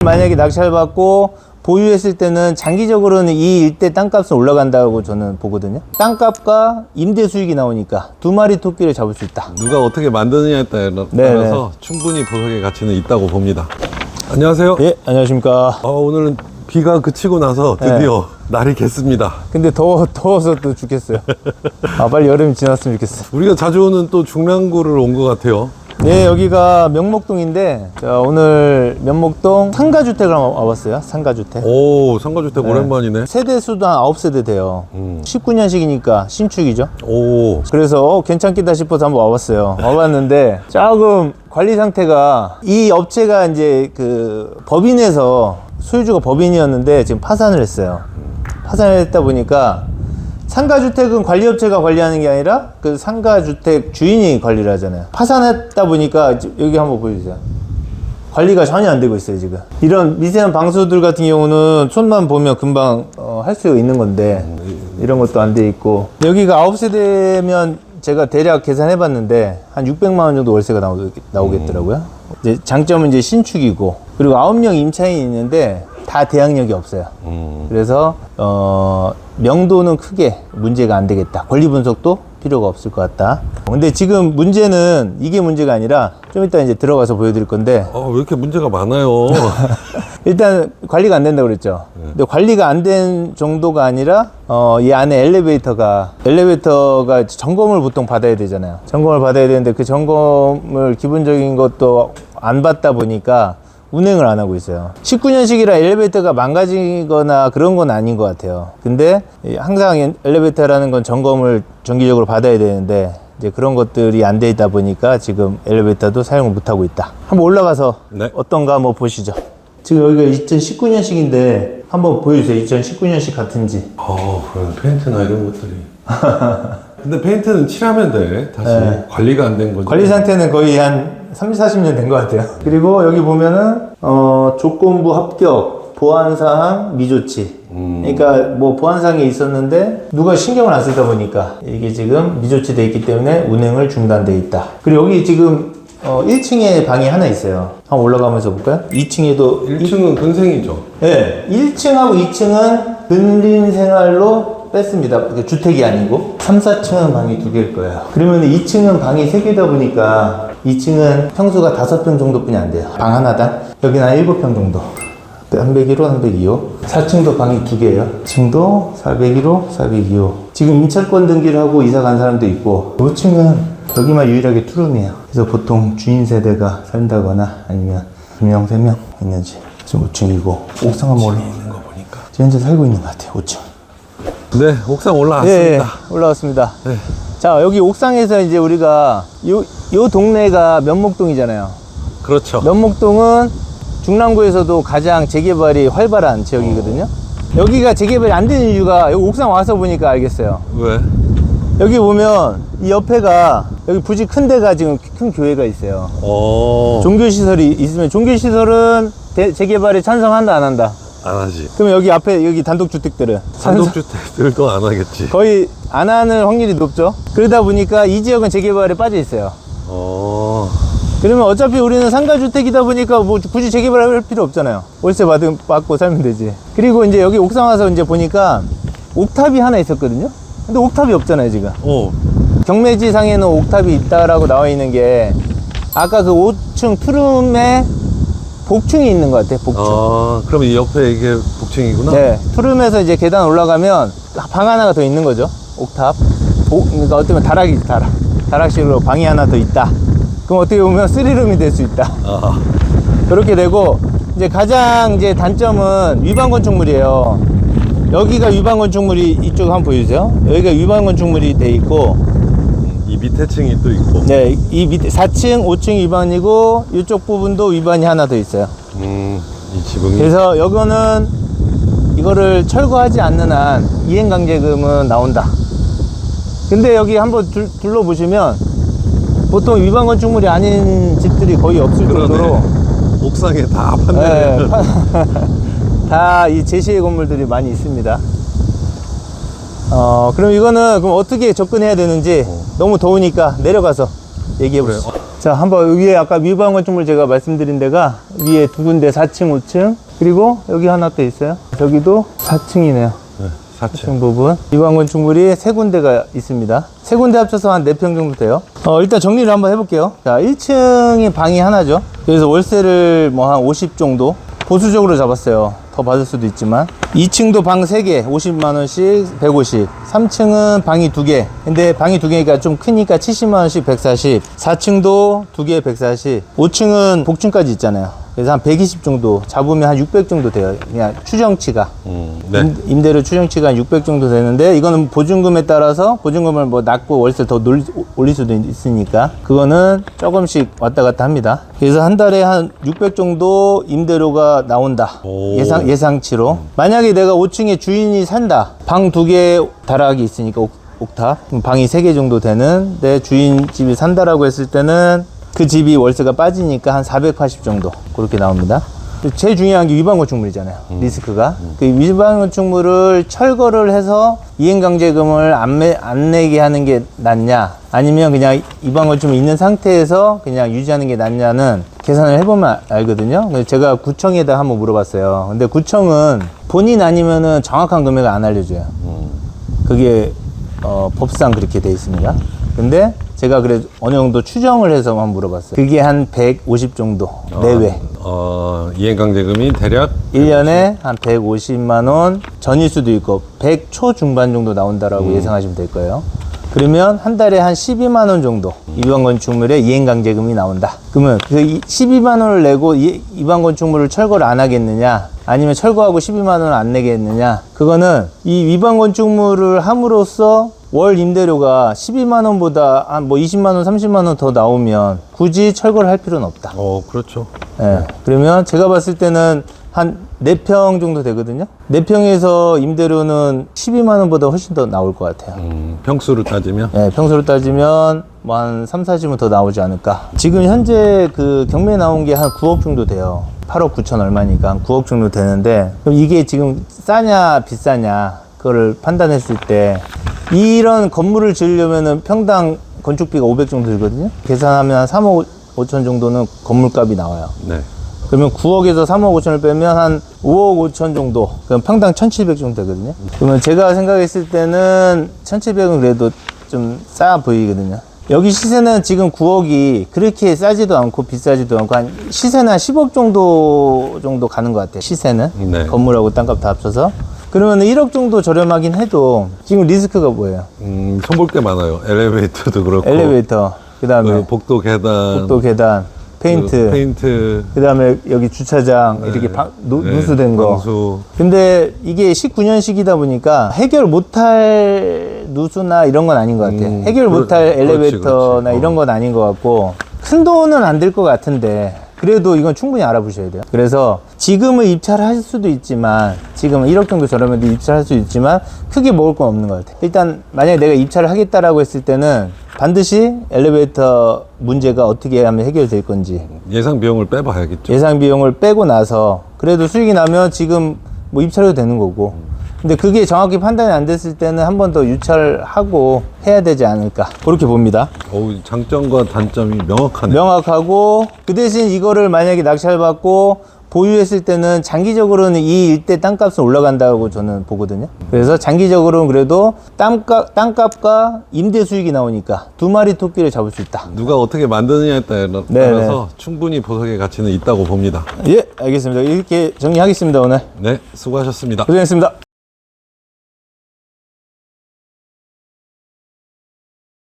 만약에 낙찰 받고 보유했을 때는 장기적으로는 이 일대 땅값은 올라간다고 저는 보거든요. 땅값과 임대 수익이 나오니까 두 마리 토끼를 잡을 수 있다. 누가 어떻게 만드느냐에 따라서 네네. 충분히 보석의 가치는 있다고 봅니다. 안녕하세요. 예, 안녕하십니까. 오늘은 비가 그치고 나서 드디어 날이 겠습니다. 근데 더워서 또 죽겠어요. 빨리 여름이 지났으면 좋겠어요. 우리가 자주 오는 또 중랑구를 온 것 같아요. 네, 여기가 명목동인데, 자, 오늘 명목동 상가주택을 한번 와봤어요. 상가주택. 오, 상가주택 오랜만이네. 세대 수도 한 9세대 돼요. 19년식이니까 신축이죠. 오, 그래서 괜찮겠다 싶어서 한번 와봤어요. 와봤는데 조금 관리 상태가, 이 업체가 이제 그 법인에서 소유주가 법인이었는데 지금 파산을 했어요. 파산을 했다 보니까 상가주택은 관리업체가 관리하는 게 아니라 그 상가주택 주인이 관리를 하잖아요. 파산했다 보니까 여기 한번 보여주세요. 관리가 전혀 안 되고 있어요, 지금. 이런 미세한 방수들 같은 경우는 손만 보면 금방 할 수 있는 건데 이런 것도 안 돼 있고, 여기가 9세대면 제가 대략 계산해 봤는데 한 600만 원 정도 월세가 나오겠더라고요. 이제 장점은 이제 신축이고, 그리고 9명 임차인이 있는데 다 대항력이 없어요. 그래서 명도는 크게 문제가 안 되겠다. 권리 분석도 필요가 없을 것 같다. 근데 지금 문제는 이게 문제가 아니라 좀 이따 이제 들어가서 보여드릴 건데, 왜 이렇게 문제가 많아요? 일단 관리가 안 된다고 그랬죠. 근데 관리가 안 된 정도가 아니라 이 안에 엘리베이터가 점검을 보통 받아야 되잖아요. 점검을 받아야 되는데 그 점검을 기본적인 것도 안 받다 보니까 운행을 안 하고 있어요. 19년식이라 엘리베이터가 망가지거나 그런 건 아닌 것 같아요. 근데 항상 엘리베이터라는 건 점검을 정기적으로 받아야 되는데 이제 그런 것들이 안 돼 있다 보니까 지금 엘리베이터도 사용을 못 하고 있다. 한번 올라가서 네. 어떤가 한번 보시죠. 지금 여기가 2019년식인데 한번 보여주세요. 2019년식 같은지. 그럼 페인트나 이런 것들이. 근데 페인트는 칠하면 돼. 다시 관리가 안 된 거죠. 관리 상태는 거의 한 30, 40년 된 것 같아요. 그리고 여기 보면은 조건부 합격, 보안사항 미조치. 그러니까 뭐 보안사항이 있었는데 누가 신경을 안 쓰다 보니까 이게 지금 미조치 돼 있기 때문에 운행을 중단돼 있다. 그리고 여기 지금 1층에 방이 하나 있어요. 한번 올라가면서 볼까요? 2층에도 1층은 근생이죠. 네, 1층하고 2층은 근린생활로 뺐습니다. 주택이 아니고 3, 4층은 방이 2개일 거예요. 그러면 2층은 방이 3개다 보니까 2층은 평수가 5평 정도뿐이 안 돼요. 방 하나당. 여기는 한 7평 정도. 301호, 302호. 4층도 방이 2개예요. 2층도 401호, 402호. 지금 임차권 등기를 하고 이사 간 사람도 있고, 5층은 여기만 유일하게 투룸이에요. 그래서 보통 주인 세대가 산다거나 아니면 2명, 3명 있는지. 지금 5층이고, 옥상 한번 올라오는 거 보니까 현재 살고 있는 것 같아요. 5층. 네, 옥상 올라왔습니다. 네, 올라왔습니다. 네. 자, 여기 옥상에서 이제 우리가 요 동네가 면목동이잖아요. 그렇죠. 면목동은 중랑구에서도 가장 재개발이 활발한 지역이거든요. 여기가 재개발이 안 되는 이유가 여기 옥상 와서 보니까 알겠어요. 왜? 여기 보면 이 옆에가 여기 부지 큰 데가 지금 큰 교회가 있어요. 종교시설이 있으면 종교시설은 재개발에 찬성한다 안 한다? 안 하지. 그러면 여기 앞에 여기 단독주택들은 단독주택들도 안 하겠지. 거의 안 하는 확률이 높죠. 그러다 보니까 이 지역은 재개발에 빠져 있어요. 그러면 어차피 우리는 상가주택이다 보니까 뭐 굳이 재개발할 필요 없잖아요. 월세 받고 살면 되지. 그리고 이제 여기 옥상 와서 이제 보니까 옥탑이 하나 있었거든요. 근데 옥탑이 없잖아요, 지금. 경매지 상에는 옥탑이 있다라고 나와 있는 게 아까 그 5층 투룸에 복층이 있는 것 같아요, 복층. 그럼 이 옆에 이게 복층이구나? 네. 투룸에서 이제 계단 올라가면 방 하나가 더 있는 거죠. 옥탑. 그러니까 어떻게 보면 다락이지, 다락. 다락식으로 방이 하나 더 있다. 그럼 어떻게 보면 3룸이 될 수 있다. 그렇게 되고, 이제 가장 이제 단점은 위반 건축물이에요. 여기가 위반 건축물이 이쪽 한번 보여주세요. 여기가 위반 건축물이 돼 있고, 이 밑에 층이 또 있고. 네, 이 밑에 4층, 5층 위반이고, 이쪽 부분도 위반이 하나 더 있어요. 이 지붕이. 그래서 여기는 이거를 철거하지 않는 한 이행강제금은 나온다. 근데 여기 한번 둘러보시면 보통 위반 건축물이 아닌 집들이 거의 없을 정도로 옥상에 다 판매를. 다 이 제시의 건물들이 많이 있습니다. 그럼 이거는 그럼 어떻게 접근해야 되는지 너무 더우니까 내려가서 얘기해 보시죠. 자, 한번 위에 아까 위반 건축물 제가 말씀드린 데가 위에 두 군데 4층, 5층, 그리고 여기 하나 또 있어요. 저기도 4층이네요. 네, 4층. 4층 부분. 위반 건축물이 세 군데가 있습니다. 세 군데 합쳐서 한 4평 정도 돼요. 일단 정리를 한번 해볼게요. 자, 1층이 방이 하나죠. 그래서 월세를 뭐 한 50 정도 보수적으로 잡았어요. 더 받을 수도 있지만. 2층도 방 3개 50만원씩 150. 3층은 방이 2개. 근데 방이 2개니까 좀 크니까 70만원씩 140. 4층도 2개 140. 5층은 복층까지 있잖아요. 그래서 한 120 정도 잡으면 한 600 정도 돼요. 그냥 추정치가. 네. 임대료 추정치가 한 600 정도 되는데, 이거는 보증금에 따라서 보증금을 뭐 낮고 월세 더 올릴 수도 있으니까 그거는 조금씩 왔다 갔다 합니다. 그래서 한 달에 한 600 정도 임대료가 나온다. 오. 예상치로. 만약에 내가 5층에 주인이 산다. 방 2개 다락이 있으니까 옥탑. 그럼 방이 3개 정도 되는 내 주인 집이 산다라고 했을 때는 그 집이 월세가 빠지니까 한 480 정도 그렇게 나옵니다. 제일 중요한 게 위반 건축물이잖아요. 리스크가. 그 위반 건축물을 철거를 해서 이행강제금을 안 내게 하는 게 낫냐, 아니면 그냥 위반 건축물 있는 상태에서 그냥 유지하는 게 낫냐는 계산을 해보면 알거든요. 그래서 제가 구청에다 한번 물어봤어요. 근데 구청은 본인 아니면은 정확한 금액을 안 알려줘요. 그게 법상 그렇게 돼 있습니다. 근데 제가 그래 어느 정도 추정을 해서 한번 물어봤어요. 그게 한 150 정도 내외. 이행강제금이 대략 1년에 한 150만 원 전일 수도 있고 100 초중반 정도 나온다라고 예상하시면 될 거예요. 그러면 한 달에 한 12만 원 정도 위반 건축물에 이행강제금이 나온다. 그러면 그 12만 원을 내고 위반 건축물을 철거를 안 하겠느냐, 아니면 철거하고 12만 원을 안 내겠느냐, 그거는 이 위반 건축물을 함으로써 월 임대료가 12만 원보다 한 뭐 20만 원, 30만 원 더 나오면 굳이 철거를 할 필요는 없다. 그렇죠. 예. 그러면 제가 봤을 때는 한 4평 정도 되거든요. 4평에서 임대료는 12만 원보다 훨씬 더 나올 것 같아요. 평수를 따지면 예, 평수로 따지면 뭐 한 3, 40은 더 나오지 않을까. 지금 현재 그 경매 나온 게 한 9억 정도 돼요. 8억 9천 얼마니까 한 9억 정도 되는데, 그럼 이게 지금 싸냐 비싸냐 그거를 판단했을 때, 이런 건물을 지으려면은 평당 건축비가 500 정도 들거든요. 계산하면 한 3억 5천 정도는 건물값이 나와요. 네. 그러면 9억에서 3억 5천을 빼면 한 5억 5천 정도, 그럼 평당 1,700 정도 되거든요. 그러면 제가 생각했을 때는 1,700은 그래도 좀 싸 보이거든요. 여기 시세는 지금 9억이 그렇게 싸지도 않고 비싸지도 않고, 한 시세는 한 10억 정도 가는 것 같아요. 시세는. 네. 건물하고 땅값 다 합쳐서. 그러면 1억 정도 저렴하긴 해도 지금 리스크가 뭐예요? 손볼 게 많아요. 엘리베이터도 그렇고. 엘리베이터, 그 다음에 복도 계단, 페인트, 그 다음에 여기 주차장, 이렇게 누수된 거. 방수. 근데 이게 19년식이다 보니까 해결 못할 누수나 이런 건 아닌 것 같아. 해결 못할 엘리베이터나 그렇지. 이런 건 아닌 것 같고, 큰 돈은 안 들 것 같은데 그래도 이건 충분히 알아보셔야 돼요. 그래서 지금은 입찰을 할 수도 있지만, 지금은 1억 정도 저렴해도 입찰할 수 있지만 크게 먹을 건 없는 것 같아요. 일단 만약에 내가 입찰을 하겠다라고 했을 때는 반드시 엘리베이터 문제가 어떻게 하면 해결될 건지 예상 비용을 빼봐야겠죠. 예상 비용을 빼고 나서 그래도 수익이 나면 지금 뭐 입찰해도 되는 거고, 근데 그게 정확히 판단이 안 됐을 때는 한 번 더 유찰하고 해야 되지 않을까, 그렇게 봅니다. 장점과 단점이 명확하네요. 명확하고, 그 대신 이거를 만약에 낙찰받고 보유했을 때는 장기적으로는 이 일대 땅값은 올라간다고 저는 보거든요. 그래서 장기적으로는 그래도 땅값과 임대 수익이 나오니까 두 마리 토끼를 잡을 수 있다. 누가 어떻게 만드느냐에 따라서 충분히 보석의 가치는 있다고 봅니다. 예, 알겠습니다. 이렇게 정리하겠습니다, 오늘. 네, 수고하셨습니다. 고생했습니다.